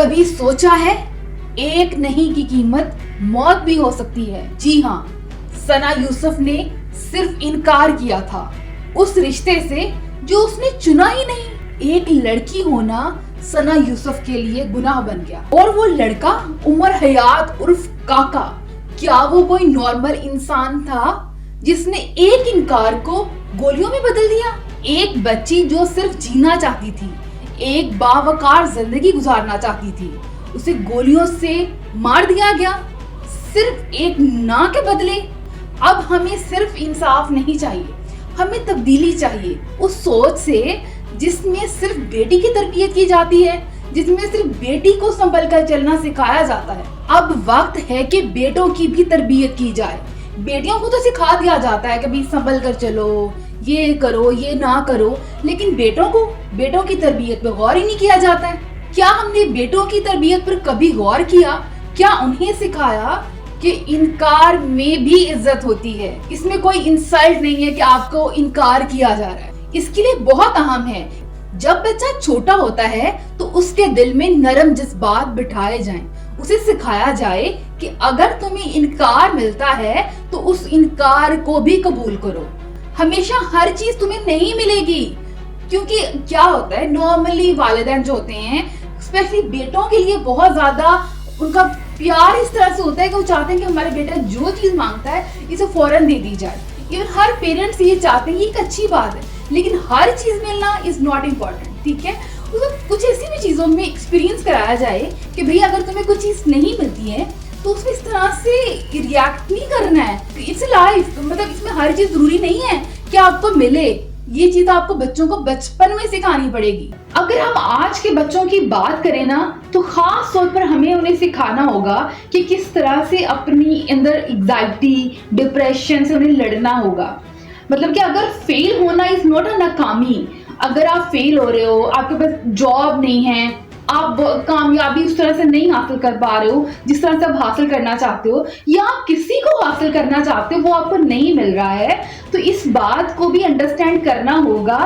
कभी सोचा है एक नहीं की कीमत मौत भी हो सकती है। जी हाँ, सना यूसुफ ने सिर्फ इनकार किया था उस रिश्ते से जो उसने चुना ही नहीं। एक लड़की होना सना यूसुफ के लिए गुनाह बन गया। और वो लड़का उमर हयात उर्फ काका, क्या वो कोई नॉर्मल इंसान था जिसने एक इनकार को गोलियों में बदल दिया? एक बच्ची जो सिर्फ जीना चाहती थी, एक बावकार जिंदगी गुजारना चाहती थी, उसे गोलियों से मार दिया गया सिर्फ एक ना के बदले। अब हमें सिर्फ इंसाफ नहीं चाहिए, हमें तब्दीली चाहिए उस सोच से जिसमें सिर्फ बेटी की तरबियत की जाती है, जिसमें सिर्फ बेटी को संभल कर चलना सिखाया जाता है। अब वक्त है कि बेटों की भी तरबियत की जाए। बेटियों को तो सिखा दिया जाता है कि भाई संभल कर चलो, ये करो, ये ना करो, लेकिन बेटों की तरबियत पे गौर ही नहीं किया जाता है। क्या हमने बेटों की तरबियत पर कभी गौर किया? क्या उन्हें सिखाया कि इनकार में भी इज्जत होती है, इसमें कोई इंसल्ट नहीं है कि आपको इनकार किया जा रहा है। इसके लिए बहुत अहम है, जब बच्चा छोटा होता है तो उसके दिल में नरम जज्बात बिठाए जाएं, उसे सिखाया जाए कि अगर तुम्हें इनकार मिलता है तो उस इनकार को भी कबूल करो। हमेशा हर चीज तुम्हें नहीं मिलेगी, क्योंकि क्या होता है, नॉर्मली वालिदैन जो होते हैं, स्पेशली बेटों के लिए बहुत ज्यादा उनका प्यार इस तरह से होता है कि वो चाहते हैं कि हमारे बेटा जो चीज मांगता है इसे फौरन दे दी जाए। इवन हर पेरेंट्स ये चाहते हैं, ये एक अच्छी बात है, लेकिन हर चीज मिलना इज नॉट इम्पोर्टेंट। ठीक है, कुछ ऐसी भी चीजों में एक्सपीरियंस कराया जाए कि भाई अगर तुम्हें कुछ चीज नहीं मिलती है तो उसमें इस तरह से रिएक्ट नहीं करना है। इट्स लाइफ, मतलब इसमें हर चीज जरूरी नहीं है कि आपको मिले। ये चीज आपको बच्चों को बचपन में सिखानी पड़ेगी। अगर हम आज के बच्चों की बात करें ना, तो खास तौर पर हमें उन्हें सिखाना होगा कि किस तरह से अपनी अंदर एंजाइटी, डिप्रेशन से उन्हें लड़ना होगा। मतलब कि अगर फेल होना इज नॉट अ नाकामी। अगर आप फेल हो रहे हो, आपके पास जॉब नहीं है, आप कामयाबी उस तरह से नहीं हासिल कर पा रहे हो जिस तरह से आप हासिल करना चाहते हो, या आप किसी को हासिल करना चाहते हो वो आपको नहीं मिल रहा है, तो इस बात को भी अंडरस्टैंड करना होगा।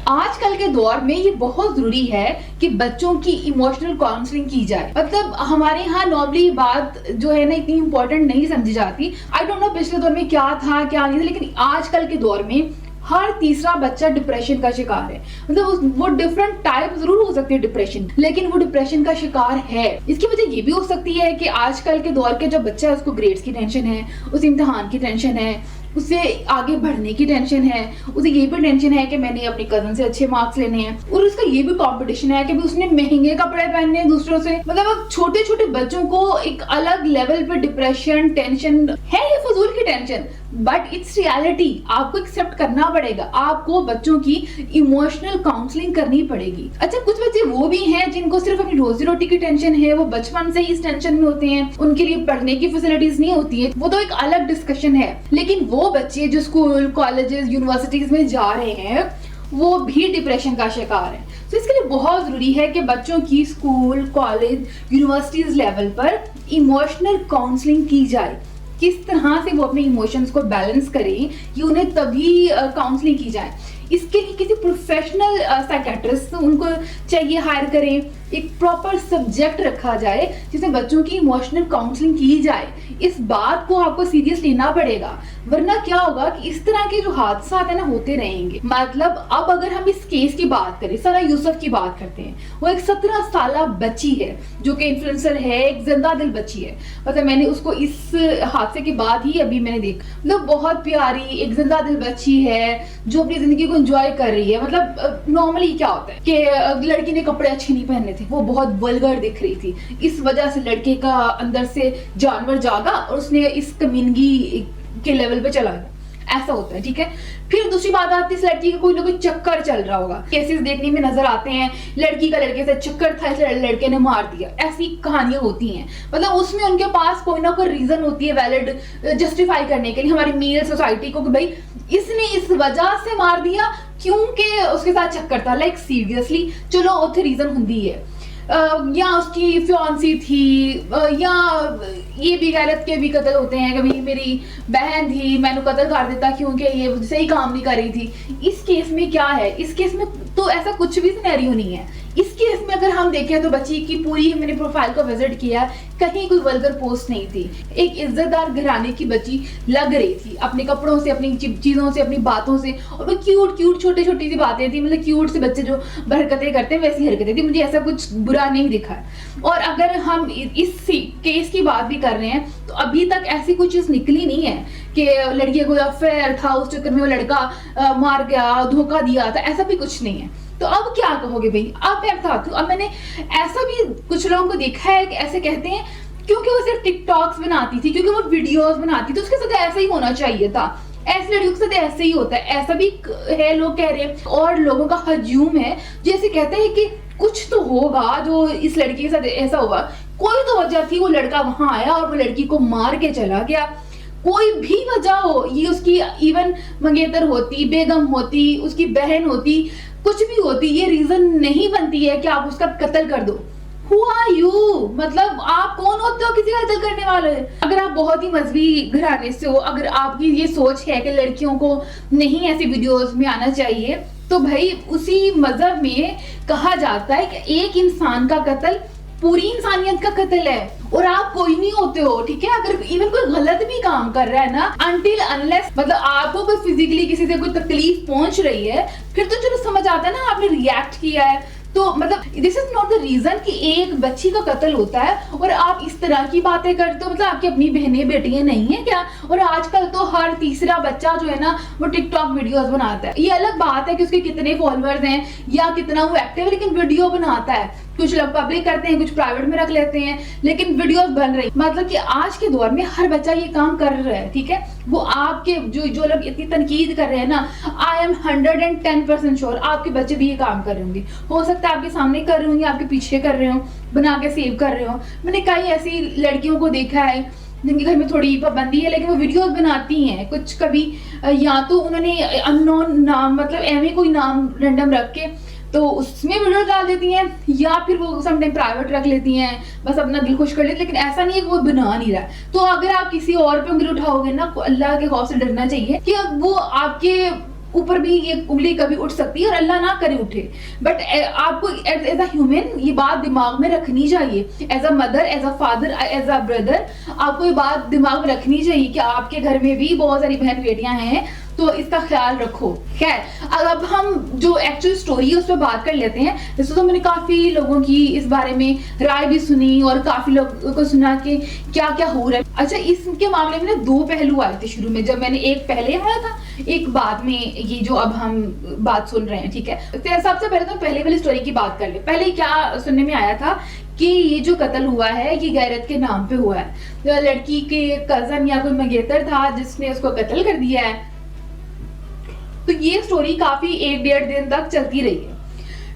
आजकल के दौर में ये बहुत जरूरी है कि बच्चों की इमोशनल काउंसलिंग की जाए। मतलब हमारे यहाँ नॉर्मली बात जो है ना इतनी इंपॉर्टेंट नहीं समझी जाती। आई डोंट नो पिछले दौर में क्या था क्या नहीं था, लेकिन आजकल के दौर में हर तीसरा बच्चा डिप्रेशन का शिकार है। मतलब वो डिफरेंट टाइप जरूर हो सकती है डिप्रेशन, लेकिन वो डिप्रेशन का शिकार है। इसकी वजह ये भी हो सकती है कि आजकल के दौर के जो बच्चा है उसको ग्रेड्स की टेंशन है, उसे इम्तिहान की टेंशन है, उसे आगे बढ़ने की टेंशन है, उसे ये भी टेंशन है कि मैंने अपनी कजन से अच्छे मार्क्स लेने हैं, और उसका ये भी कंपटीशन है कि भी उसने महंगे कपड़े पहनने हैं दूसरों से। मतलब अब छोटे छोटे बच्चों को एक अलग लेवल पे डिप्रेशन टेंशन है, ये फजूल की टेंशन, बट इट्स रियलिटी। आपको एक्सेप्ट करना पड़ेगा, आपको बच्चों की इमोशनल काउंसलिंग करनी पड़ेगी। अच्छा, कुछ बच्चे वो भी हैं जिनको सिर्फ अपनी रोजी रोटी की टेंशन है, वो बचपन से ही इस टेंशन में होते हैं, उनके लिए पढ़ने की फैसिलिटीज नहीं होती है, वो तो एक अलग डिस्कशन है। लेकिन वो बच्चे जो स्कूल, कॉलेजेस, यूनिवर्सिटीज में जा रहे हैं वो भी डिप्रेशन का शिकार है। तो इसके लिए बहुत जरूरी है कि बच्चों की स्कूल, कॉलेज, यूनिवर्सिटीज लेवल पर इमोशनल काउंसलिंग की जाए। किस तरह से वो अपने इमोशंस को बैलेंस करें, ये उन्हें तभी काउंसलिंग की जाए। इसके लिए किसी प्रोफेशनल साइकेट्रिस्ट उनको चाहिए हायर करें, एक प्रॉपर सब्जेक्ट रखा जाए जिसमें बच्चों की इमोशनल काउंसलिंग की जाए। इस बात को आपको सीरियस लेना पड़ेगा, वरना क्या होगा कि इस तरह के जो हादसा है ना होते रहेंगे। मतलब अब अगर हम इस केस की बात करें, सना यूसुफ की बात करते हैं, वो एक 17 साल बच्ची है जो कि इन्फ्लुएंसर है, एक जिंदा दिल बच्ची है। मतलब मैंने उसको इस हादसे के बाद ही अभी मैंने देखा, मतलब बहुत प्यारी एक जिंदा दिल बच्ची है जो अपनी जिंदगी को एंजॉय कर रही है। मतलब नॉर्मली क्या होता है कि लड़की ने कपड़े अच्छे नहीं पहने थे, वो बहुत वल्गर दिख रही थी, इस वजह से लड़के का अंदर से जानवर जागा और उसने इस कमीनगी के लेवल पे चला गया। ऐसा होता है, ठीक है। फिर दूसरी बात आती है, इस लड़की का कोई ना कोई चक्कर चल रहा होगा। केसेस देखने में नजर आते हैं, लड़की का लड़के से चक्कर था, इसलिए लड़के ने मार दिया, ऐसी कहानियां होती हैं। मतलब उसमें उनके पास कोई ना कोई रीजन होती है वैलिड जस्टिफाई करने के लिए हमारी मेल सोसाइटी को कि भाई इसने इस वजह से मार दिया क्योंकि उसके साथ चक्कर था। लाइक सीरियसली, चलो उसे रीजन होती है। या उसकी फियांसी थी, या ये भी गैरत के भी कत्ल होते हैं, कभी मेरी बहन थी मैंने कत्ल कर देता क्योंकि ये सही काम नहीं कर रही थी। इस केस में क्या है, इस केस में तो ऐसा कुछ भी सिनेरियो नहीं है। इस केस में अगर हम देखें तो बच्ची की पूरी मैंने प्रोफाइल को विजिट किया, कहीं कोई वल्गर पोस्ट नहीं थी। एक इज्जतदार घराने की बच्ची लग रही थी अपने कपड़ों से, अपनी चीजों से, अपनी बातों से, और वो क्यूट क्यूट छोटी छोटी सी बातें थी, मतलब क्यूट से बच्चे जो हरकतें करते हैं वैसी हरकतें थी, मुझे ऐसा कुछ बुरा नहीं दिखा। और अगर हम इस केस की बात भी कर रहे हैं तो अभी तक ऐसी कोई चीज निकली नहीं है कि लड़की को अफेयर था, उस चक्कर में वो लड़का मार गया, धोखा दिया था, ऐसा भी कुछ नहीं है। तो अब क्या कहोगे भाई? अब मैं बताती हूँ। अब मैंने ऐसा भी कुछ लोगों को देखा है कि ऐसे कहते हैं क्योंकि वो सिर्फ टिकटॉक्स बनाती थी, क्योंकि वो वीडियोस बनाती थी, तो उसके साथ ऐसा ही होना चाहिए था, ऐसी लड़कियों के साथ ऐसे ही होता है, ऐसा भी है लोग कह रहे हैं। और लोगों का हजूम है जैसे कहते हैं कि कुछ तो होगा जो इस लड़की के साथ ऐसा हुआ, कोई तो वजह थी, वो लड़का वहां आया और वो लड़की को मार के चला गया। कोई भी वजह हो, ये उसकी इवन मंगेतर होती, बेगम होती, उसकी बहन होती, कुछ भी होती, ये रीजन नहीं बनती है कि आप उसका कत्ल कर दो। Who are you? मतलब आप कौन होते हो किसी का कत्ल करने वाले? अगर आप बहुत ही मजहबी घराने से हो, अगर आपकी ये सोच है कि लड़कियों को नहीं ऐसी वीडियोस में आना चाहिए, तो भाई उसी मजहब में कहा जाता है कि एक इंसान का कत्ल पूरी इंसानियत का कत्ल है, और आप कोई नहीं होते हो, ठीक है? अगर इवन कोई गलत भी काम कर रहा है ना, अनटिल अनलेस मतलब आपको कोई फिजिकली किसी से कोई तकलीफ पहुंच रही है, फिर तो चलो समझ आता है ना, आपने रिएक्ट किया है, तो मतलब this is not the reason कि एक बच्ची का कत्ल होता है और आप इस तरह की बातें करते हो। मतलब आपकी अपनी बहनें बेटियां नहीं है क्या? और आजकल तो हर तीसरा बच्चा जो है ना वो टिकटॉक वीडियोस बनाता है। ये अलग बात है कि उसके कितने फॉलोअर्स हैं या कितना वो एक्टिव है, लेकिन वीडियो बनाता है। कुछ लोग पब्लिक करते हैं, कुछ प्राइवेट में रख लेते हैं, लेकिन वीडियोस बन रही। मतलब कि आज के दौर में हर बच्चा ये काम कर रहा है, ठीक है? वो आपके जो लोग इतनी तनकीद कर रहे हैं ना, आई एम 110% श्योर आपके बच्चे भी ये काम कर रहे होंगे। हो सकता है आपके सामने कर रहे होंगे, आपके पीछे कर रहे हो, बना के सेव कर रहे हो। मैंने कई ऐसी लड़कियों को देखा है जिनके घर में थोड़ी पाबंदी है, लेकिन वो वीडियोस बनाती हैं। कुछ कभी या तो उन्होंने अननोन नाम, मतलब एवं कोई नाम रैंडम रख के तो उसमें वीडियो डाल देती हैं, या फिर वो समटाइम प्राइवेट रख लेती हैं, बस अपना दिल खुश कर लेती। लेकिन ऐसा नहीं है कि वो बना नहीं रहा। तो अगर आप किसी और पे उंगली उठाओगे ना, अल्लाह के खौफ से डरना चाहिए कि वो आपके ऊपर भी ये उंगली कभी उठ सकती है, और अल्लाह ना करे उठे। बट आपको एज अ ह्यूमन ये बात दिमाग में रखनी चाहिए, as a mother, as a father, as a brother, आपको ये बात दिमाग में रखनी चाहिए कि आपके घर में भी बहुत सारी बहन बेटियां हैं, तो इसका ख्याल रखो। खैर, अब हम जो एक्चुअल स्टोरी है उस पर बात कर लेते हैं। जैसे तो मैंने काफी लोगों की इस बारे में राय भी सुनी और काफी लोगों को सुना कि क्या क्या हो रहा है। अच्छा, इसके मामले में ना दो पहलू आए थे शुरू में, जब मैंने एक पहले आया था, एक बाद में ये जो अब हम बात सुन रहे हैं, ठीक है? तो सबसे पहले तो पहले वाली स्टोरी की बात कर ले। पहले क्या सुनने में आया था कि ये जो कत्ल हुआ है ये गैरत के नाम पे हुआ है। लड़की के कजन या कोई मंगेतर था जिसने उसको कत्ल कर दिया है। तो ये स्टोरी काफी 1-1.5 दिन तक चलती रही है।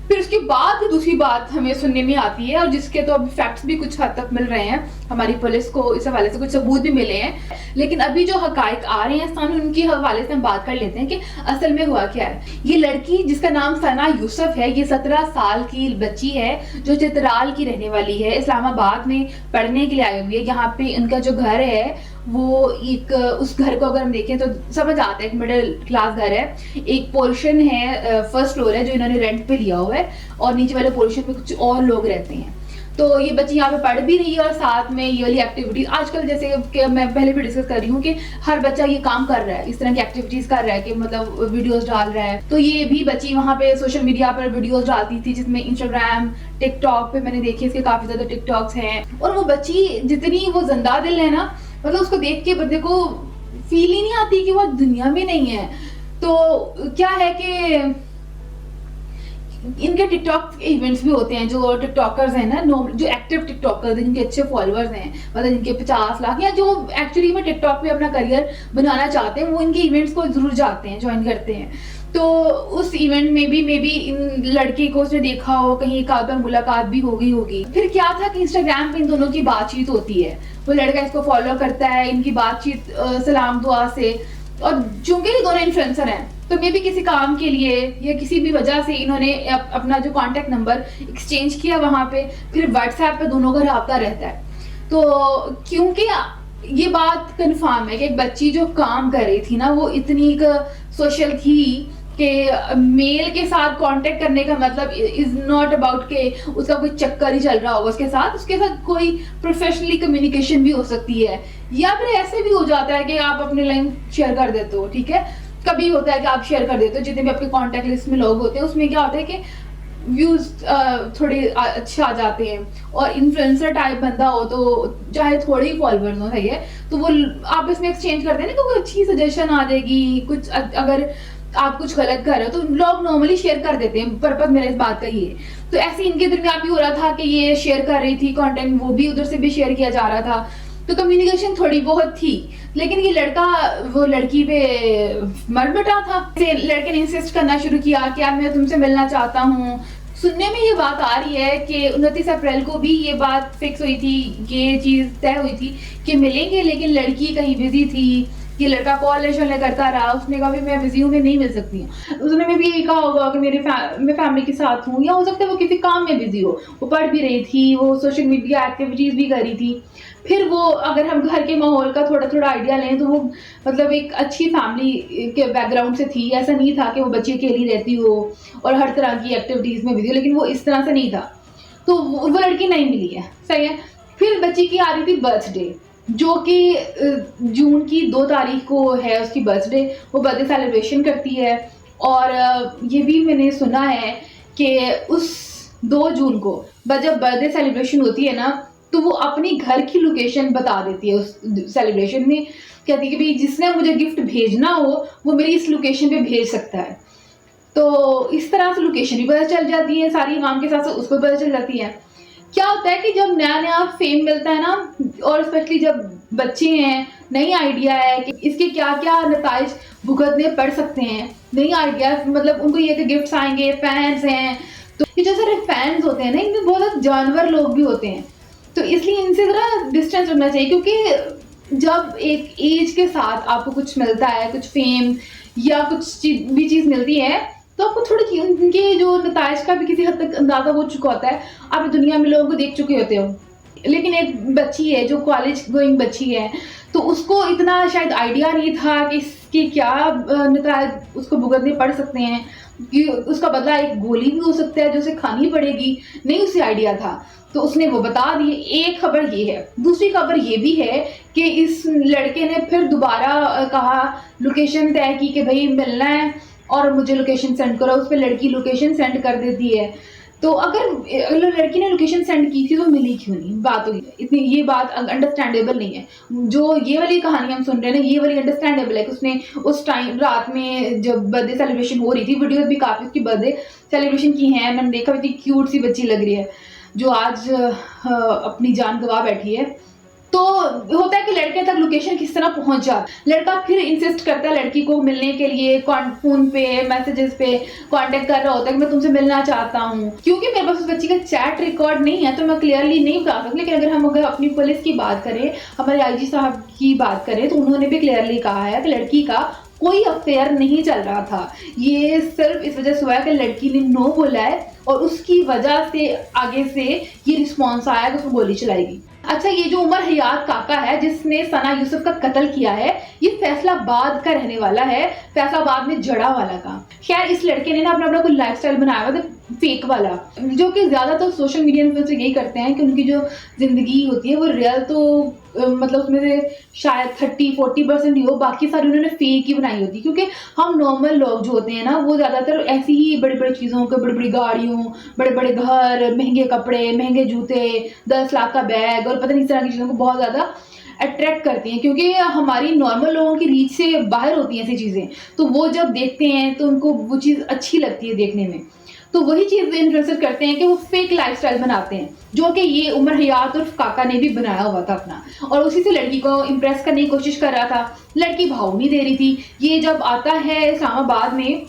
फिर उसके बाद दूसरी बात हमें सुनने में आती है, और जिसके तो अभी फैक्ट्स भी कुछ हद तक मिल रहे हैं, हमारी पुलिस को इस हवाले से कुछ सबूत भी मिले हैं। लेकिन अभी जो हकायक आ रहे हैं सामने, उनके हवाले से हम बात कर लेते हैं कि असल में हुआ क्या है। ये लड़की जिसका नाम सना यूसुफ है, ये 17 साल की बच्ची है जो चित्राल की रहने वाली है, इस्लामाबाद में पढ़ने के लिए आई हुई है। यहाँ पे उनका जो घर है वो एक, उस घर को अगर हम देखें तो समझ आता है, एक मिडिल क्लास घर है। एक पोर्शन है, फर्स्ट फ्लोर है जो इन्होंने रेंट पे लिया हुआ है, और नीचे वाले पोर्शन पे कुछ और लोग रहते हैं। तो ये बच्ची यहाँ पे पढ़ भी रही है, और साथ में ये वाली एक्टिविटीज आजकल, जैसे कि मैं पहले भी डिस्कस कर रही हूँ कि हर बच्चा ये काम कर रहा है, इस तरह की एक्टिविटीज कर रहा है कि मतलब वीडियोस डाल रहा है। तो ये भी बच्ची वहाँ पे सोशल मीडिया पर वीडियोस डालती थी, जिसमें इंस्टाग्राम, टिकटॉक पे मैंने देखी इसके काफी ज्यादा टिकटॉक्स हैं। और वो बच्ची जितनी वो जिंदा दिल है ना, मतलब उसको देख के बंदे को फील ही नहीं आती कि वो दुनिया में नहीं है। तो क्या है कि इनके टिकटॉक इवेंट्स भी होते हैं। जो टिकटॉकर्स हैं ना, जो एक्टिव टिकटॉकर्स हैं, जिनके अच्छे फॉलोअर्स हैं, मतलब जिनके 50 लाख, या जो एक्चुअली में टिकटॉक पे अपना करियर बनाना चाहते हैं, वो इनके इवेंट्स को जरूर जाते हैं, ज्वाइन करते हैं। तो उस इवेंट में भी मे बी इन लड़की को उसने देखा हो, कहीं एक आध बार मुलाकात भी हो गई होगी। फिर क्या था कि इंस्टाग्राम पे इन दोनों की बातचीत होती है, वो लड़का इसको फॉलो करता है, इनकी बातचीत सलाम दुआ से। और चूंकि ये दोनों इन्फ्लुएंसर हैं, तो मे भी किसी काम के लिए या किसी भी वजह से इन्होंने अपना जो कांटेक्ट नंबर एक्सचेंज किया वहां पे, फिर व्हाट्सएप पे दोनों का रब्ता रहता है। तो क्योंकि ये बात कंफर्म है कि एक बच्ची जो काम कर रही थी ना, वो इतनी सोशल थी कि मेल के साथ कांटेक्ट करने का मतलब इज नॉट अबाउट के उसका कोई चक्कर ही चल रहा होगा उसके साथ कोई प्रोफेशनली कम्युनिकेशन भी हो सकती है, या फिर ऐसे भी हो जाता है कि आप अपने लाइन शेयर कर देते हो, ठीक है। कभी होता है कि आप शेयर कर देते हो, जितने भी आपके कॉन्टेक्ट लिस्ट में लोग होते हैं उसमें क्या होता है कि व्यूज थोड़े अच्छे आ जाते हैं, और इन्फ्लुएंसर टाइप बंदा हो तो चाहे थोड़े ही फॉलोअर्स हो, सही है, तो वो आप इसमें एक्सचेंज करते हैं ना, तो कोई अच्छी सजेशन आ जाएगी, कुछ अगर आप कुछ गलत कर रहे हो तो लोग नॉर्मली शेयर कर देते हैं। पर्पज मेरे इस बात का ये है। तो ऐसे इनके दरमियान भी हो रहा था कि ये शेयर कर रही थी कंटेंट, वो भी उधर से भी शेयर किया जा रहा था, तो कम्युनिकेशन थोड़ी बहुत थी। लेकिन ये लड़का वो लड़की पे मर मिटा था। लड़के ने इंसिस्ट करना शुरू किया कि यार मैं तुमसे मिलना चाहता हूँ। सुनने में ये बात आ रही है कि 29 अप्रैल को भी ये बात फिक्स हुई थी, ये चीज तय हुई थी कि मिलेंगे, लेकिन लड़की कहीं बिजी थी। ये लड़का कॉल करता रहा, उसने कहा भी मैं बिजी हूँ, मैं नहीं मिल सकती हूँ। उसने में भी यही कहा होगा कि मैं फैमिली के साथ हूँ, या हो सकता है वो किसी काम में बिजी हो, वो पढ़ भी रही थी, वो सोशल मीडिया एक्टिविटीज भी कर रही थी। फिर वो अगर हम घर के माहौल का थोड़ा थोड़ा आइडिया लें तो वो मतलब एक अच्छी फैमिली के बैकग्राउंड से थी। ऐसा नहीं था कि वो बच्ची अकेली रहती हो और हर तरह की एक्टिविटीज में बिजी हो, लेकिन वो इस तरह से नहीं था। तो वो लड़की नहीं मिली है, सही है। फिर बच्ची की आ रही थी बर्थडे, जो कि जून की 2 तारीख को है उसकी बर्थडे। वो बर्थडे सेलिब्रेशन करती है, और ये भी मैंने सुना है कि उस 2 जून को जब बर्थडे सेलिब्रेशन होती है ना, तो वो अपनी घर की लोकेशन बता देती है उस सेलिब्रेशन में। कहती है कि भाई जिसने मुझे गिफ्ट भेजना हो वो मेरी इस लोकेशन पे भेज सकता है। तो इस तरह से लोकेशन भी पता चल जाती है, सारी काम के साथ साथ उसको पता चल जाती है। क्या होता है कि जब नया नया फेम मिलता है ना, और स्पेशली जब बच्चे हैं, नई आइडिया है कि इसके क्या क्या नताइज भुगतने पड़ सकते हैं, नई आइडिया मतलब उनको ये कि गिफ्ट्स आएंगे, फैंस हैं, तो ये जो सारे फैंस होते हैं ना, इनमें बहुत सारे जानवर लोग भी होते हैं। तो इसलिए इनसे ज़रा डिस्टेंस रखना चाहिए, क्योंकि जब एक एज के साथ आपको कुछ मिलता है, कुछ फेम या कुछ भी चीज़ मिलती है, तो आपको थोड़ी उनके जो नताइज का भी किसी हद तक अंदाजा हो चुका होता है। आप दुनिया में लोगों को देख चुके होते हो। लेकिन एक बच्ची है जो कॉलेज गोइंग बच्ची है, तो उसको इतना शायद आइडिया नहीं था कि इसके क्या नताइज उसको भुगतने पड़ सकते हैं, कि उसका बदला एक गोली भी हो सकता है जो उसे खानी पड़ेगी, नहीं उसे आइडिया था। तो उसने वो बता दिए। एक खबर ये है। दूसरी खबर ये भी है कि इस लड़के ने फिर दोबारा कहा, लोकेशन तय की कि भाई मिलना है और मुझे लोकेशन सेंड करो। उस पर लड़की लोकेशन सेंड कर देती है। तो अगर लड़की ने लोकेशन सेंड की थी तो मिली क्यों नहीं, बात हुई इतनी, ये बात अंडरस्टैंडेबल नहीं है। जो ये वाली कहानी हम सुन रहे हैं ना, ये वाली अंडरस्टैंडेबल है कि उसने उस टाइम रात में जब बर्थडे सेलिब्रेशन हो रही थी, वीडियो भी काफ़ी उसकी बर्थडे सेलिब्रेशन की है, मैंने देखा, इतनी क्यूट सी बच्ची लग रही है जो आज अपनी जान गंवा बैठी है। तो होता है कि लड़के तक लोकेशन किस तरह पहुंच जाता, लड़का फिर इंसिस्ट करता है लड़की को मिलने के लिए, फोन पे मैसेजेस पे कांटेक्ट कर रहा होता है कि मैं तुमसे मिलना चाहता हूँ। क्योंकि मेरे पास उस बच्ची का चैट रिकॉर्ड नहीं है तो मैं क्लियरली नहीं बता सकती, लेकिन अगर हम अपनी पुलिस की बात करें, हमारे आईजी साहब की बात करें, तो उन्होंने भी क्लियरली कहा है कि लड़की का कोई अफेयर नहीं चल रहा था। ये सिर्फ इस वजह से हुआ है कि लड़की ने नो बोला है और उसकी वजह से आगे से ये रिस्पॉन्स आया कि उसको गोली चलाएगी। अच्छा, ये जो उमर हयात काका है जिसने सना यूसुफ का कत्ल किया है, ये फैसलाबाद का रहने वाला है, फैसलाबाद में जड़ा वाला का। खैर, इस लड़के ने ना अपना कोई लाइफस्टाइल बनाया हुआ था फेक वाला, जो कि ज्यादातर सोशल मीडिया इन्फ्लुएंसर यही करते हैं कि उनकी जो जिंदगी होती है वो रियल तो मतलब उसमें से शायद 30-40% ही हो, बाकी सारी उन्होंने फेक ही बनाई होती है। क्योंकि हम नॉर्मल लोग जो होते हैं ना, वो ज्यादातर ऐसी ही बड़ी बड़ी चीजों के, बड़ी बड़ी गाड़ियों, बड़े बड़े घर, महंगे कपड़े, महंगे जूते, 10 लाख का बैग और पता नहीं इस तरह की चीजों को बहुत ज्यादा अट्रैक्ट करती हैं, क्योंकि हमारी नॉर्मल लोगों की रीच से बाहर होती हैं ऐसी चीजें। तो वो जब देखते हैं तो उनको वो चीज अच्छी लगती है देखने में, तो वही चीज इन्फ्लुएंसर करते हैं कि वो फेक लाइफस्टाइल बनाते हैं, जो कि ये उमर हयात और काका ने भी बनाया हुआ था अपना, और उसी से लड़की को इम्प्रेस करने की कोशिश कर रहा था। लड़की भाव नहीं दे रही थी। ये जब आता है इस्लामाबाद में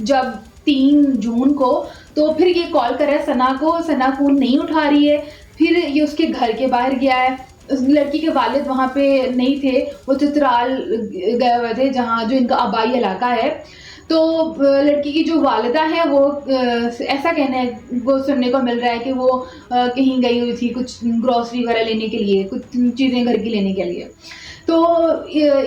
जब 3 जून को, तो फिर ये कॉल कर रहा है सना को, सना फोन नहीं उठा रही है। फिर ये उसके घर के बाहर गया है। उस लड़की के वालिद वहाँ पे नहीं थे, वो चित्राल गए हुए थे, जहाँ जो इनका आबाई इलाका है। तो लड़की की जो वालिदा है वो ऐसा कहना है, वो सुनने को मिल रहा है कि वो कहीं गई हुई थी कुछ ग्रोसरी वगैरह लेने के लिए, कुछ चीज़ें घर की लेने के लिए। तो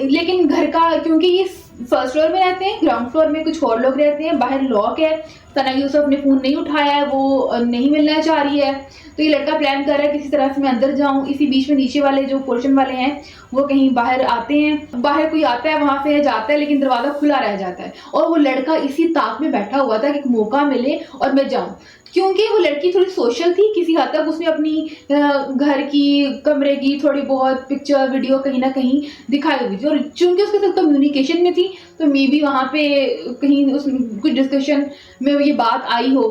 लेकिन घर का, क्योंकि ये फर्स्ट फ्लोर में रहते हैं, ग्राउंड फ्लोर में कुछ और लोग रहते हैं, बाहर लॉक है, सना यूसुफ ने फ़ोन नहीं उठाया है, वो नहीं मिलना चाह रही है। तो ये लड़का प्लान कर रहा है किसी तरह से मैं अंदर जाऊँ। इसी बीच में नीचे वाले जो पोर्शन वाले हैं वो कहीं बाहर आते हैं, बाहर कोई आता है, वहाँ से जाता है, लेकिन दरवाज़ा खुला रह जाता है और वो लड़का इसी ताक में बैठा हुआ था कि एक मौका मिले और मैं जाऊँ। क्योंकि वो लड़की थोड़ी सोशल थी, किसी हद तक उसने अपनी घर की, कमरे की थोड़ी बहुत पिक्चर वीडियो कहीं ना कहीं दिखाई हुई थी, और चूंकि उसके साथ कम्युनिकेशन में थी तो मे बी वहाँ पे कहीं उस कुछ डिस्कशन में ये बात आई हो।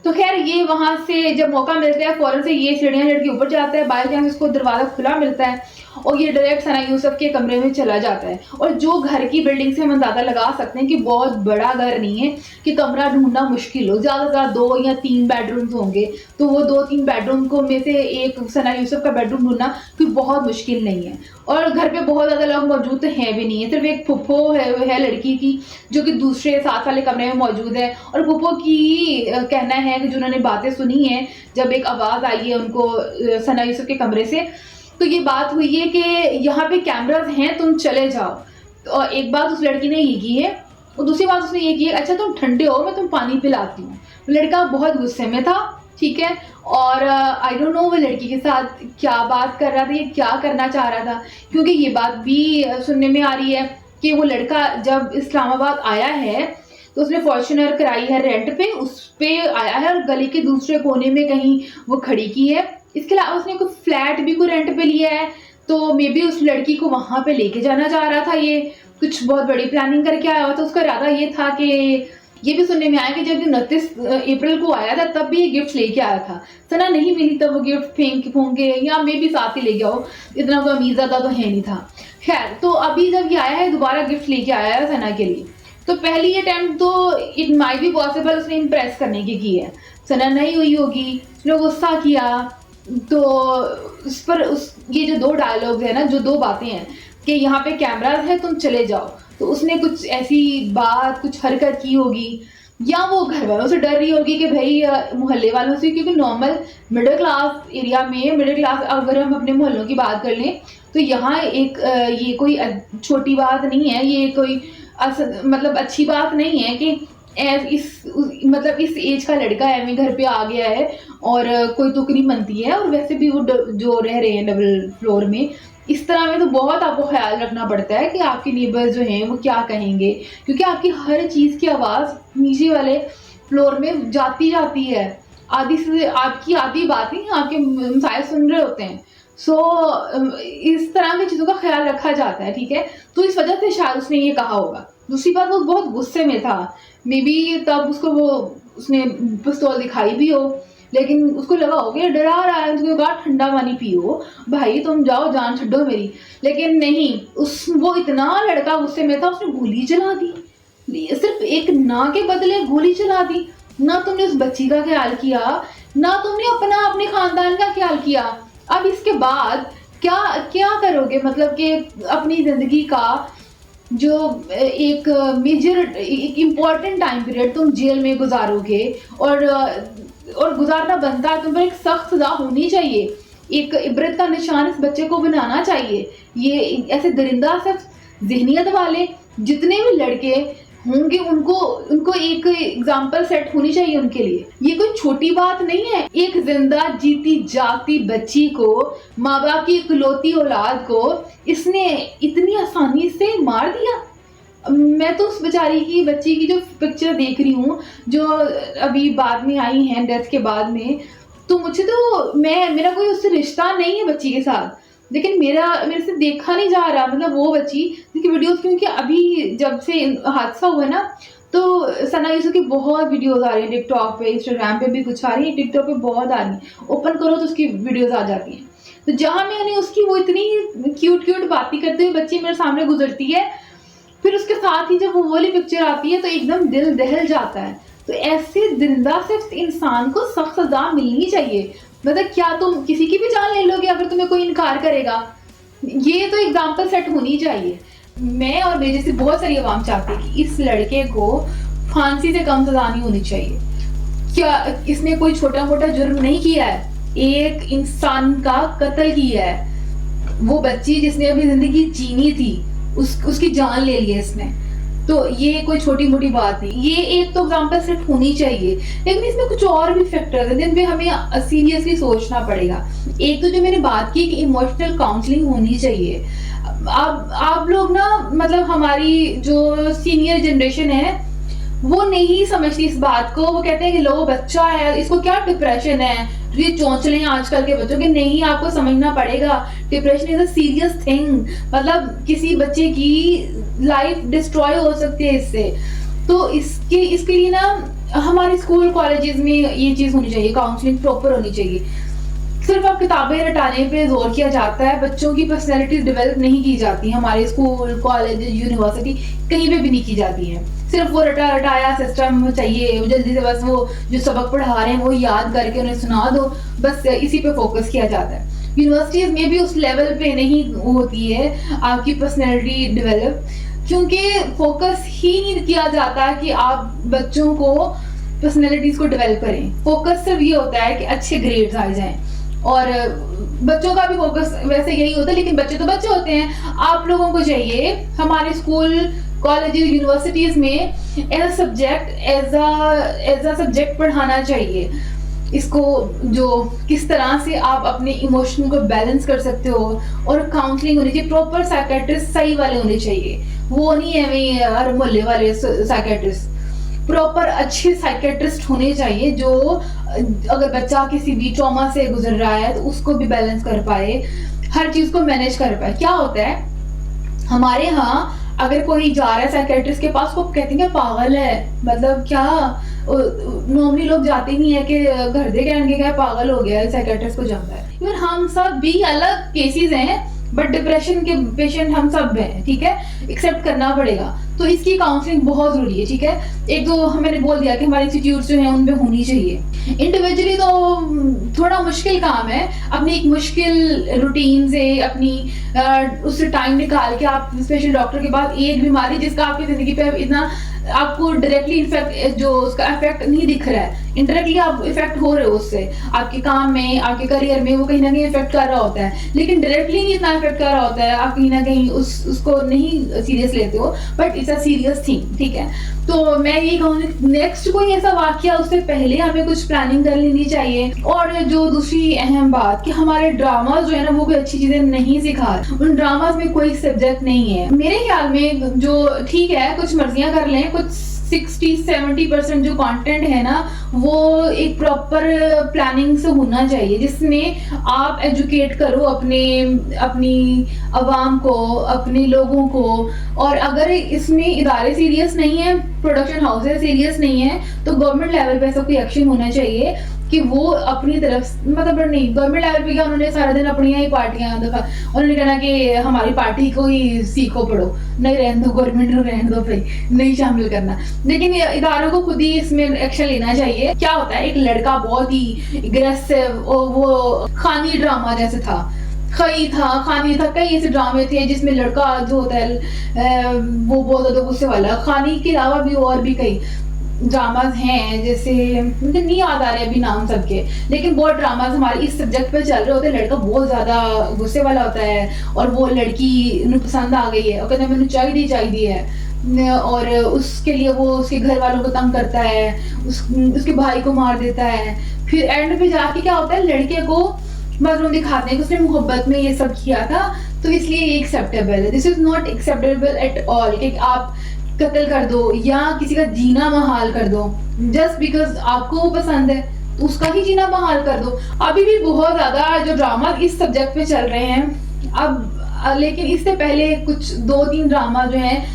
तो खैर ये वहाँ से जब मौका मिलता है फ़ौरन से ये सीढ़ियाँ चढ़ के ऊपर जाता है, बाय चांस उसको दरवाज़ा खुला मिलता है और ये डायरेक्ट सना यूसुफ के कमरे में चला जाता है। और जो घर की बिल्डिंग से हम अंदाज़ा लगा सकते हैं कि बहुत बड़ा घर नहीं है, कि कमरा ढूंढना मुश्किल हो, ज़्यादा से ज़्यादा 2 या 3 बेडरूम्स होंगे, तो वो 2-3 बेडरूम को में से एक सना यूसुफ का बेडरूम ढूंढना कोई बहुत मुश्किल नहीं है। और घर पे बहुत ज़्यादा लोग मौजूद तो हैं भी नहीं है, सिर्फ एक फुप्पो है लड़की की, जो कि दूसरे साथ वाले कमरे में मौजूद है। और फुप्पो की कहना है कि जो उन्होंने बातें सुनी हैं जब एक आवाज़ आई है उनको सना यूसुफ के कमरे से, तो ये बात हुई है कि यहाँ पे कैमरास हैं, तुम चले जाओ। तो एक बात उस लड़की ने ये की है, और दूसरी बात उसने ये की है, अच्छा तुम ठंडे हो, मैं तुम पानी पिलाती हूँ। लड़का बहुत गुस्से में था, ठीक है, और आई डोंट नो वो लड़की के साथ क्या बात कर रहा था या क्या करना चाह रहा था, क्योंकि ये बात भी सुनने में आ रही है कि वो लड़का जब इस्लामाबाद आया है तो उसने फॉर्च्यूनर कराई है रेंट पे, उस पे आया है और गली के दूसरे कोने में कहीं वो खड़ी की है। इसके अलावा उसने कोई फ्लैट भी कोई रेंट पे लिया है, तो मे बी उस लड़की को वहाँ पे लेके जाना चाह रहा था। ये कुछ बहुत बड़ी प्लानिंग करके आया हुआ था। उसका इरादा ये था कि ये भी सुनने में आया कि जब 29 अप्रैल को आया था तब भी ये गिफ्ट लेके आया था, सना नहीं मिली तब वो गिफ्ट फेंक फोंके या मे बी साथ ही ले गया हो, इतना कोई अमीर ज़्यादा तो है नहीं था। खैर, तो अभी जब ये आया है दोबारा गिफ्ट लेके आया है सना के लिए, तो पहली अटेम्प्ट तो इट माइट बी पॉसिबल उसने इम्प्रेस करने की है। सना नहीं हुई होगी, उसने गुस्सा किया, तो उस पर ये जो 2 डायलॉग्स है ना, जो 2 बातें हैं कि यहाँ पे कैमराज है तुम चले जाओ, तो उसने कुछ ऐसी बात, कुछ हरकत की होगी, या वो घर वालों से डर रही होगी कि भाई मोहल्ले वालों से, क्योंकि नॉर्मल मिडिल क्लास एरिया में, मिडिल क्लास अगर हम अपने मोहल्लों की बात कर लें तो यहाँ एक ये कोई छोटी बात नहीं है, ये कोई मतलब अच्छी बात नहीं है कि मतलब इस एज का लड़का है घर पे आ गया है और कोई तुक नहीं बनती है। और वैसे भी वो जो रह रहे हैं डबल फ्लोर में, इस तरह में तो बहुत आपको ख्याल रखना पड़ता है कि आपके नेबर्स जो हैं वो क्या कहेंगे, क्योंकि आपकी हर चीज़ की आवाज़ नीचे वाले फ्लोर में जाती है। आधी से आपकी आधी बातें आपके हमसाये सुन रहे होते हैं। इस तरह की चीज़ों का ख्याल रखा जाता है, ठीक है। तो इस वजह से शायद उसने ये कहा होगा। दूसरी बात, वो बहुत गुस्से में था, मे बी तब उसको उसने पिस्तौल दिखाई भी हो, लेकिन उसको लगा हो गया डरा रहा है, उसको कहा ठंडा पानी पियो भाई, तुम जाओ, जान छड्डो मेरी। लेकिन नहीं, वो इतना लड़का गुस्से में था, उसने गोली चला दी। सिर्फ एक ना के बदले गोली चला दी। ना तुमने उस बच्ची का ख्याल किया, ना तुमने अपने खानदान का ख्याल किया। अब इसके बाद क्या करोगे, मतलब कि अपनी जिंदगी का जो एक मेजर, एक इम्पॉर्टेंट टाइम पीरियड तुम जेल में गुजारोगे, और गुजारना बनता है, तुम पर एक सख्त सजा होनी चाहिए, एक इबरत का निशान इस बच्चे को बनाना चाहिए। ये ऐसे दरिंदा सिर्फ जहनियत वाले जितने भी लड़के होंगे उनको एक एग्जाम्पल सेट होनी चाहिए उनके लिए। ये कोई छोटी बात नहीं है, एक जिंदा जीती जागती बच्ची को, माँ बाप की इकलौती औलाद को इसने इतनी आसानी से मार दिया। मैं तो उस बेचारी की बच्ची की जो पिक्चर देख रही हूँ, जो अभी बाद में आई हैं डेथ के बाद में, तो मुझे तो मेरा कोई उससे रिश्ता नहीं है बच्ची के साथ, लेकिन मेरे से देखा नहीं जा रहा, मतलब वो बच्ची जिसकी वीडियोस, क्योंकि अभी जब से हादसा हुआ ना, तो सना यूसुफ की बहुत वीडियोस आ रही हैं टिकटॉक पे, इंस्टाग्राम पे भी कुछ आ रही है, टिकटॉक पे बहुत आ रही है, ओपन करो तो उसकी वीडियोस आ जाती हैं। तो जहाँ मैंने उसकी वो इतनी क्यूट बातें करते हुए बच्ची मेरे सामने गुजरती है, फिर उसके साथ ही जब वो वाली पिक्चर आती है तो एकदम दिल दहल जाता है। तो ऐसे जिंदा सिर्फ इंसान को सख्त सजा मिलनी चाहिए। मतलब क्या तुम किसी की भी जान ले लोगे अगर तुम्हें कोई इनकार करेगा? ये तो एग्जाम्पल सेट होनी चाहिए। मैं और मेरे जैसे बहुत सारी आवाम चाहती है कि इस लड़के को फांसी से कम सजा नहीं होनी चाहिए। क्या इसने कोई छोटा मोटा जुर्म नहीं किया है, एक इंसान का कत्ल किया है। वो बच्ची जिसने अपनी जिंदगी जीनी थी उसकी जान ले ली है इसने। तो ये कोई छोटी मोटी बात नहीं, ये एक तो एग्जाम्पल सेट होनी चाहिए, लेकिन इसमें कुछ और भी फैक्टर्स हैं जिन पे हमें सीरियसली सोचना पड़ेगा। एक तो जो मैंने बात की कि इमोशनल काउंसलिंग होनी चाहिए। आप लोग ना, मतलब हमारी जो सीनियर जनरेशन है वो नहीं समझती इस बात को। वो कहते हैं कि लो बच्चा है, इसको क्या डिप्रेशन है, ये चौंचले हैं आजकल के बच्चों के। नहीं, आपको समझना पड़ेगा depression is a serious thing. मतलब किसी बच्चे की लाइफ डिस्ट्रॉय हो सकती है इससे। तो इसके लिए ना हमारे स्कूल कॉलेजेस में ये चीज होनी चाहिए, काउंसलिंग प्रॉपर होनी चाहिए। सिर्फ अब किताबें रटाने पे जोर किया जाता है, बच्चों की पर्सनैलिटी डेवलप नहीं की जाती। हमारे स्कूल कॉलेज यूनिवर्सिटी कहीं पे भी नहीं की जाती है। सिर्फ वो रटाया सिस्टम चाहिए, जल्दी से बस वो जो सबक पढ़ा रहे हैं वो याद करके उन्हें सुना दो, बस इसी पे फोकस किया जाता है। यूनिवर्सिटीज में भी उस लेवल पे नहीं होती है आपकी पर्सनैलिटी डेवलप, क्योंकि फोकस ही नहीं किया जाता कि आप बच्चों को पर्सनैलिटीज को डेवलप करें। फोकस सिर्फ ये होता है कि अच्छे ग्रेड्स आ जाएं, और बच्चों का भी फोकस वैसे यही होता है, लेकिन बच्चे तो बच्चे होते हैं। आप लोगों को चाहिए हमारे स्कूल कॉलेज यूनिवर्सिटीज में एज अ सब्जेक्ट पढ़ाना चाहिए इसको, जो किस तरह से आप अपने इमोशन को बैलेंस कर सकते हो। और काउंसलिंग होनी चाहिए, प्रॉपर साइकेट्रिस्ट सही वाले होने चाहिए। वो नहीं है हर मोहल्ले वाले साइकेट्रिस्ट, प्रॉपर अच्छे साइकेट्रिस्ट होने चाहिए जो अगर बच्चा किसी भी ट्रॉमा से गुजर रहा है तो उसको भी बैलेंस कर पाए, हर चीज को मैनेज कर पाए। क्या होता है हमारे यहाँ, अगर कोई जा रहा है साइकेट्रिस्ट के पास, को कहते हैं पागल है, मतलब क्या, नॉर्मली लोग जाते नहीं है कि घर दे कहेंगे क्या पागल हो गया है, साइकेट्रिस्ट को जाता है। इवन हम सब भी अलग केसेस हैं, बट डिप्रेशन के पेशेंट हम सब हैं, ठीक है, एक्सेप्ट करना पड़ेगा। तो इसकी काउंसलिंग बहुत जरूरी है, ठीक है। एक तो मैंने बोल दिया कि हमारे इंस्टीट्यूट जो हैं उनमें होनी चाहिए। इंडिविजुअली तो थोड़ा मुश्किल काम है, अपनी एक मुश्किल रूटीन से अपनी उससे टाइम निकाल के आप स्पेशल डॉक्टर के पास, एक बीमारी जिसका आपकी जिंदगी पे इतना आपको डायरेक्टली इफेक्ट, जो उसका इफेक्ट नहीं दिख रहा है, इनडायरेक्टली आप इफेक्ट हो रहे हो उससे, आपके काम में, आपके करियर में वो कहीं ना कहीं इफेक्ट कर रहा होता है, लेकिन डायरेक्टली नहीं इतना इफेक्ट कर रहा होता है, आप कहीं ना कहीं उसको नहीं सीरियस लेते हो, but it's a serious thing, ठीक है। तो मैं ये कहूँगी नेक्स्ट कोई ऐसा वाकया उससे पहले हमें कुछ प्लानिंग कर लेनी चाहिए। और जो दूसरी अहम बात कि हमारे ड्रामाज जो है ना वो कोई अच्छी चीजें नहीं सिखा, उन ड्रामाज में कोई सब्जेक्ट नहीं है मेरे ख्याल में। जो ठीक है कुछ मर्जियां कर लें, कुछ 60-70% जो कंटेंट है ना वो एक प्रॉपर प्लानिंग से होना चाहिए, जिसमें आप एजुकेट करो अपनी आवाम को, अपने लोगों को। और अगर इसमें इदारे सीरियस नहीं है, प्रोडक्शन हाउसेस सीरियस नहीं है, तो गवर्नमेंट लेवल पे ऐसा कोई एक्शन होना चाहिए कि वो अपनी तरफ, मतलब नहीं गवर्नमेंट लेवल पे क्या, उन्होंने सारा दिन अपनी ही पार्टियां दिखा, उन्होंने कहना कि हमारी पार्टी को ही सीखो पढ़ो, नहीं रहने दो, गवर्नमेंट को रहने दो भाई, नहीं शामिल करना। लेकिन इदारों को खुद ही इसमें एक्शन लेना चाहिए। क्या होता है, एक लड़का बहुत ही एग्रेसिव, वो खानी ड्रामा जैसे था, खानी था, कई ऐसे ड्रामे थे जिसमें लड़का जो होता है वो बहुत ज्यादा गुस्से वाला। खानी के अलावा भी और भी कई ड्रामाज हैं, जैसे मुझे नहीं याद आ रहे अभी नाम सबके, लेकिन बहुत ड्रामाज हमारे इस सब्जेक्ट पे चल रहे होते हैं। लड़का बहुत ज्यादा गुस्से वाला होता है और वो लड़की उन्हें पसंद आ गई है और कहते हैं मैंने चाहिए है, और उसके लिए वो उसके घर वालों को तंग करता है, उसके भाई को मार देता है। फिर एंड पे जाके क्या होता है, लड़के को मजलूम दिखाते हैं कि उसने मोहब्बत में ये सब किया था, तो इसलिए ये एक्सेप्टेबल है। This is not acceptable at all कि आप कत्ल कर दो या किसी का जीना महाल कर दो जस्ट बिकॉज आपको वो पसंद है, तो उसका ही जीना महाल कर दो। अभी भी बहुत ज्यादा जो ड्रामा इस सब्जेक्ट पे चल रहे हैं अब, लेकिन इससे पहले कुछ 2-3 ड्रामा जो है,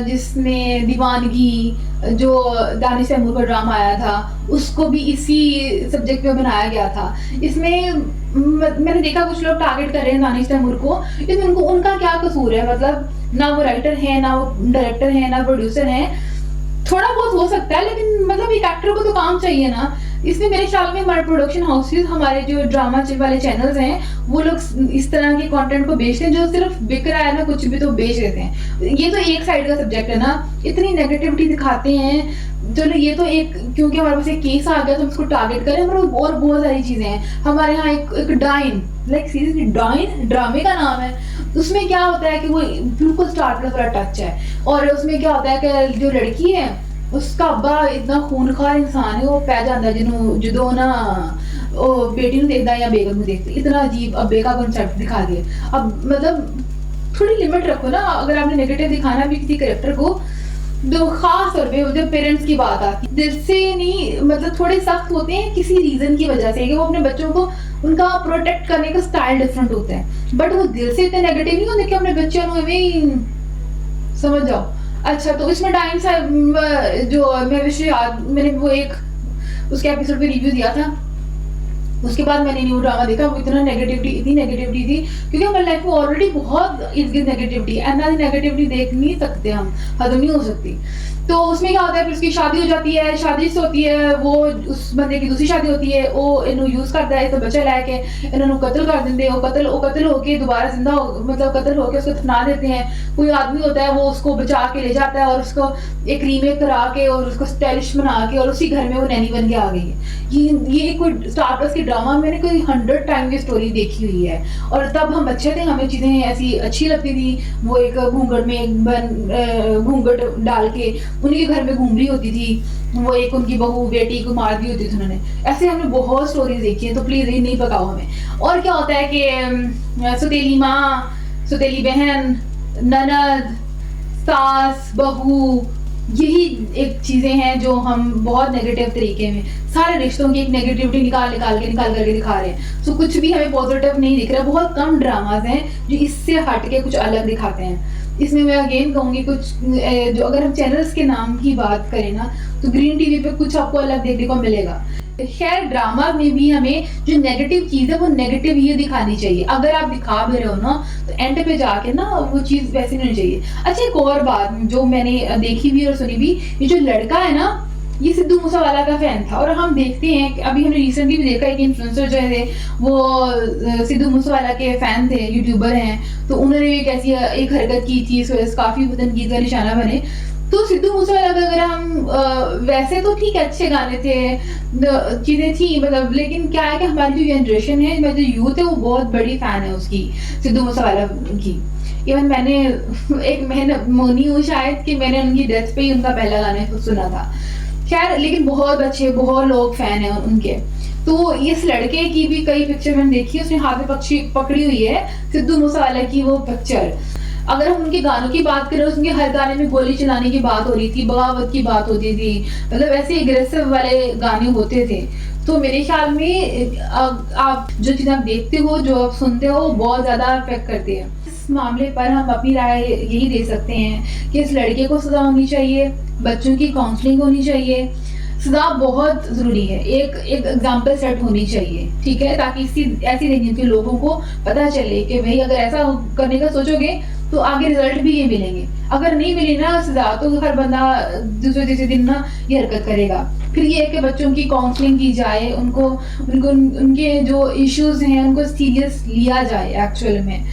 जिसमें दीवानगी, जो दानिश तैमूर का ड्रामा आया था, उसको भी इसी सब्जेक्ट पे बनाया गया था। इसमें मैंने देखा कुछ लोग टारगेट कर रहे हैं दानिश तैमूर को, इसमें उनका क्या कसूर है, मतलब ना वो राइटर है, ना वो डायरेक्टर है, ना प्रोड्यूसर है। थोड़ा बहुत हो सकता है, लेकिन मतलब एक एक्टर को तो काम चाहिए ना। इसमें मेरे ख्याल में हमारे प्रोडक्शन हाउसेस, हमारे जो ड्रामा वाले चैनल्स हैं, वो लोग इस तरह के कंटेंट को बेचते हैं जो सिर्फ बिक रहा है ना, कुछ भी तो बेच देते हैं। ये तो एक साइड का सब्जेक्ट है ना, इतनी नेगेटिविटी दिखाते हैं। चलो ये तो एक, क्योंकि हमारे पास एक केस आ गया तो हम उसको टारगेट करें, और बहुत सारी चीजें हैं। हमारे यहाँ एक डाइन, लाइक सीरियसली डाइन ड्रामे का नाम है। उसमें क्या होता है कि वो बिल्कुल स्टार प्लस वाला टच है, और उसमें क्या होता है कि जो लड़की है उसका अब्बा इतना खूनखार इंसान है, वो पै जाता है जो ना वो बेटी को देखता है या बेगम को देखता है। इतना अजीब अब्बे का कॉन्सेप्ट दिखा दिया। अब मतलब थोड़ी लिमिट रखो ना, अगर आपने नेगेटिव दिखाना भी किसी कैरेक्टर को, तो खास तौर पे जब पेरेंट्स की बात आती है, दिल से नहीं, मतलब थोड़े सख्त होते हैं किसी रीजन की वजह से कि वो अपने बच्चों को, उनका प्रोटेक्ट करने का स्टाइल डिफरेंट होता है, बट वो दिल से इतने नेगेटिव नहीं होते कि अपने बच्चों को समझ जाओ। अच्छा, तो इसमें टाइम सा जो मैं विषय याद, मैंने वो एक उसके एपिसोड पे रिव्यू दिया था, उसके बाद मैंने न्यू ड्रामा देखा। वो इतनी नेगेटिविटी थी, क्योंकि हमारी लाइफ में ऑलरेडी बहुत इर्द गिर्द नेगेटिविटी है, एना नेगेटिविटी देख नहीं सकते हम, हजम नहीं हो सकती। तो उसमें क्या होता है, फिर उसकी शादी हो जाती है, शादी से होती है, वो उस बंदे की दूसरी शादी होती है, वो इन्हों यूज करता है, तो बच्चा लाके इन्होंने कत्ल कर देते हैं। वो कत्ल होके दोबारा जिंदा मतलब कत्ल होके उसको दफना देते हैं। कोई आदमी होता है, वो उसको बचा के ले जाता है और उसको एक रीमेक करा के और उसको स्टाइलिश बना के, और उसी घर में वो नैनी बन के आ गई है। ये कोई स्टार प्लस के ड्रामा मैंने कोई 100 टाइम की स्टोरी देखी हुई है, और तब हम बच्चे थे, हमें चीजें ऐसी अच्छी लगती थी। वो एक घूंघट में घूंघट डाल के उनके घर में घूम रही होती थी, वो एक उनकी बहू बेटी को मार दी होती थी उन्होंने। ऐसे हमने बहुत स्टोरीज देखी है, तो प्लीज ये नहीं पकाओ हमें। और क्या होता है कि सौतेली माँ, सौतेली बहन, ननद, सास, बहू, यही एक चीजें हैं जो हम बहुत नेगेटिव तरीके में सारे रिश्तों की एक नेगेटिविटी निकाल करके दिखा रहे हैं। सो कुछ भी हमें पॉजिटिव नहीं दिख रहा। बहुत कम ड्रामाज हैं जो इससे हट के कुछ अलग दिखाते हैं। इसमें मैं अगेन कहूंगी, कुछ जो अगर हम चैनल्स के नाम की बात करें ना, तो ग्रीन टीवी पे कुछ आपको अलग देखने को मिलेगा। खैर, ड्रामा में भी हमें जो नेगेटिव चीज है वो नेगेटिव ही दिखानी चाहिए। अगर आप दिखा भी रहे हो ना, तो एंड पे जाके ना वो चीज वैसे नहीं होनी चाहिए। अच्छा, एक और बात जो मैंने देखी भी और सुनी भी, ये जो लड़का है ना, ये सिद्धू मूसेवाला का फैन था। और हम देखते हैं कि अभी हमने रिसेंटली भी देखा है कि इन्फ्लुएंसर जो है वो सिद्धू मूसेवाला के फैन थे, यूट्यूबर हैं, तो उन्होंने भी एक ऐसी एक हरकत की थी, इस वजह से काफी तनकीद का निशाना बने। तो सिद्धू मूसेवाला का अगर हम वैसे तो ठीक है, अच्छे गाने थे, चीजें थी, मतलब, लेकिन क्या है कि हमारी जो जनरेशन है, जो यूथ है, वो बहुत बड़ी फैन है उसकी, सिद्धू मूसेवाला की। इवन मैंने मोनी हूँ शायद कि मैंने उनकी डेथ पे ही उनका पहला गाना सुना था। खैर, लेकिन बहुत अच्छे, बहुत लोग फैन है उनके। तो इस लड़के की भी कई पिक्चर मैंने देखी, उसने हाथ में पक्षी पकड़ी हुई है सिद्धू मूसेवाला की वो पिक्चर। अगर हम उनके गानों की बात करें, उनके हर गाने में गोली चलाने की बात हो रही थी, बगावत की बात होती थी, मतलब ऐसे एग्रेसिव वाले गाने होते थे। तो मेरे ख्याल में आप जो चीज़ आप देखते हो, जो आप सुनते हो, वो बहुत ज़्यादा अफेक्ट करती है। इस मामले पर हम अपनी राय यही दे सकते हैं कि इस लड़के को सजा होनी चाहिए, बच्चों की काउंसलिंग होनी चाहिए। सजा बहुत जरूरी है, एक एग्जाम्पल सेट होनी चाहिए, ठीक है, ताकि ऐसी देखने के लोगों को पता चले कि भाई अगर ऐसा करने का सोचोगे तो आगे रिजल्ट भी ये मिलेंगे। अगर नहीं मिली ना सजा, तो हर बंदा दूसरे दिन ना ये हरकत करेगा। फिर ये है कि बच्चों की काउंसलिंग की जाए, उनको उनके जो इश्यूज हैं उनको सीरियस लिया जाए एक्चुअल में।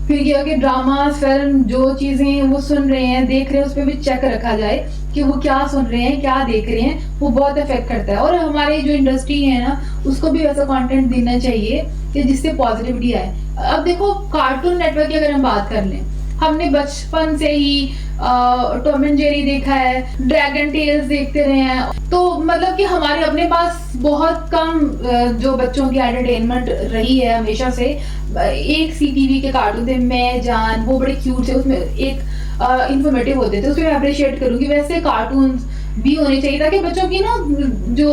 फिर ये है कि ड्रामा, फिल्म, जो चीज़ें वो सुन रहे हैं, देख रहे हैं, उस पर भी चेक रखा जाए कि वो क्या सुन रहे हैं, क्या देख रहे हैं, वो बहुत इफेक्ट करता है। और हमारी जो इंडस्ट्री है ना, उसको भी वैसा कंटेंट देना चाहिए कि जिससे पॉजिटिविटी आए। अब देखो, कार्टून नेटवर्क की अगर हम बात कर लें, हमने बचपन से ही टॉम एंड जेरी देखा है, ड्रैगन टेल्स देखते रहे हैं, तो मतलब कि हमारे अपने पास बहुत कम जो बच्चों की एंटरटेनमेंट रही है हमेशा से। एक CTV के कार्टून थे, मैं जान, वो बड़े क्यूट थे, उसमें एक इंफॉर्मेटिव होते थे, उसमें मैं अप्रिशिएट करूंगी। वैसे कार्टून भी होने चाहिए ताकि बच्चों की ना जो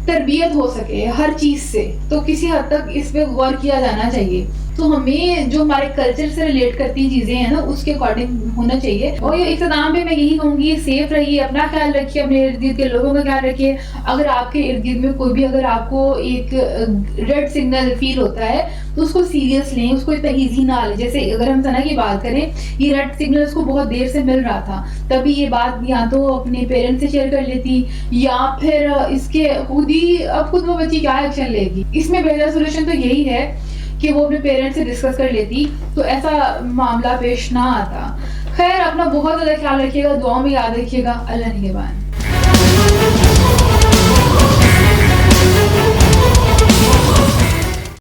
तरबियत हो सके हर चीज से, तो किसी हद तक इस पे गौर किया जाना चाहिए। तो हमें जो हमारे कल्चर से रिलेट करती चीजें हैं ना उसके अकॉर्डिंग होना चाहिए। और ये इख्तिताम पे मैं यही कहूंगी, सेफ रहिए, अपना ख्याल रखिए, अपने इर्द गिर्द के लोगों का ख्याल रखिए। अगर आपके इर्द गिर्द में कोई भी, अगर आपको एक रेड सिग्नल फील होता है तो उसको सीरियस लें, उसको इतना ईजी ना लें। जैसे अगर हम सना की बात करें, ये रेड सिग्नल उसको बहुत देर से मिल रहा था, तभी ये बात या तो अपने पेरेंट्स से शेयर कर लेती या फिर इसके खुद ही, अब खुद वो बच्ची क्या एक्शन लेगी। इसमें बेहतर सोल्यूशन तो यही है कि वो अपने पेरेंट्स से डिस्कस कर लेती, तो ऐसा मामला पेश ना आता। खैर, अपना बहुत ज़्यादा ख्याल रखिएगा, दुआ में याद रखिएगा। अल्लाह निगहबान।